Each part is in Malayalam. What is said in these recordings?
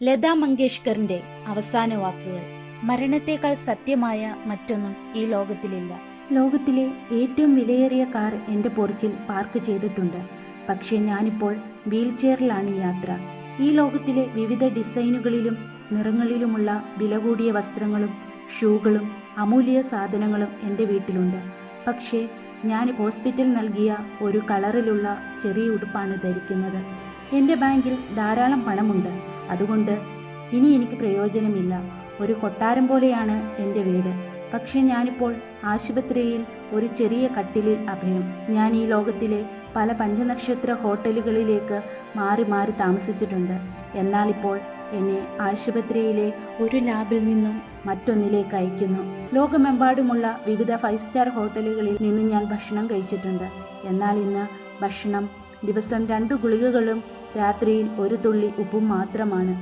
ലതാ മങ്കേഷ്കറിന്റെ അവസാന വാക്കുകൾ. മരണത്തേക്കാൾ സത്യമായ മറ്റൊന്നും ഈ ലോകത്തിലില്ല. ലോകത്തിലെ ഏറ്റവും വിലയേറിയ കാർ എൻ്റെ പോർച്ചിൽ പാർക്ക് ചെയ്തിട്ടുണ്ട്. പക്ഷേ ഞാനിപ്പോൾ വീൽ ചെയറിലാണ് യാത്ര. ഈ ലോകത്തിലെ വിവിധ ഡിസൈനുകളിലും നിറങ്ങളിലുമുള്ള വില കൂടിയ വസ്ത്രങ്ങളും ഷൂകളും അമൂല്യ സാധനങ്ങളും എൻ്റെ വീട്ടിലുണ്ട്. പക്ഷേ ഞാൻ ഹോസ്പിറ്റൽ നൽകിയ ഒരു കളറിലുള്ള ചെറിയ ഉടുപ്പാണ് ധരിക്കുന്നത്. എൻ്റെ ബാങ്കിൽ ധാരാളം പണമുണ്ട്. അതുകൊണ്ട് ഇനി എനിക്ക് പ്രയോജനമില്ല. ഒരു കൊട്ടാരം പോലെയാണ് എൻ്റെ വീട്. പക്ഷെ ഞാനിപ്പോൾ ആശുപത്രിയിൽ ഒരു ചെറിയ കട്ടിലിൽ അഭയം. ഞാൻ ഈ ലോകത്തിലെ പല പഞ്ചനക്ഷത്ര ഹോട്ടലുകളിലേക്ക് മാറി മാറി താമസിച്ചിട്ടുണ്ട്. എന്നാൽ ഇപ്പോൾ എന്നെ ആശുപത്രിയിലെ ഒരു ലാബിൽ നിന്നും മറ്റൊന്നിലേക്ക് അയക്കുന്നു. ലോകമെമ്പാടുമുള്ള വിവിധ 5 സ്റ്റാർ ഹോട്ടലുകളിൽ നിന്ന് ഞാൻ ഭക്ഷണം കഴിച്ചിട്ടുണ്ട്. എന്നാൽ ഇന്ന് ഭക്ഷണം ദിവസം 2 ഗുളികകളും രാത്രിയിൽ 1 തുള്ളി ഉപ്പും മാത്രമാണ്.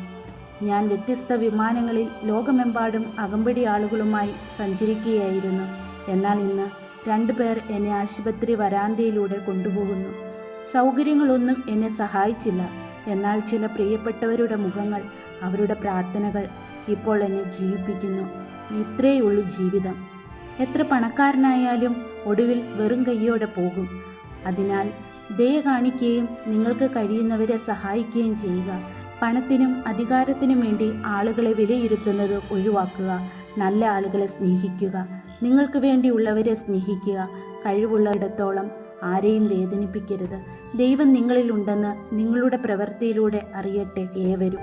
ഞാൻ വ്യത്യസ്ത വിമാനങ്ങളിൽ ലോകമെമ്പാടും അകമ്പടി ആളുകളുമായി സഞ്ചരിക്കുകയായിരുന്നു. എന്നാൽ ഇന്ന് 2 പേർ എന്നെ ആശുപത്രി വരാന്തയിലൂടെ കൊണ്ടുപോകുന്നു. സൗകര്യങ്ങളൊന്നും എന്നെ സഹായിച്ചില്ല. എന്നാൽ ചില പ്രിയപ്പെട്ടവരുടെ മുഖങ്ങൾ, അവരുടെ പ്രാർത്ഥനകൾ ഇപ്പോൾ എന്നെ ജീവിപ്പിക്കുന്നു. ഇത്രയുള്ളൂ ജീവിതം. എത്ര പണക്കാരനായാലും ഒടുവിൽ വെറും കൈയോടെ പോകും. അതിനാൽ ദയ കാണിക്കുകയും നിങ്ങൾക്ക് കഴിയുന്നവരെ സഹായിക്കുകയും ചെയ്യുക. പണത്തിനും അധികാരത്തിനും വേണ്ടി ആളുകളെ വിലയിരുത്തുന്നത് ഒഴിവാക്കുക. നല്ല ആളുകളെ സ്നേഹിക്കുക. നിങ്ങൾക്ക് വേണ്ടിയുള്ളവരെ സ്നേഹിക്കുക. കഴിവുള്ളിടത്തോളം ആരെയും വേദനിപ്പിക്കരുത്. ദൈവം നിങ്ങളിലുണ്ടെന്ന് നിങ്ങളുടെ പ്രവൃത്തിയിലൂടെ അറിയട്ടെ ഏവരും.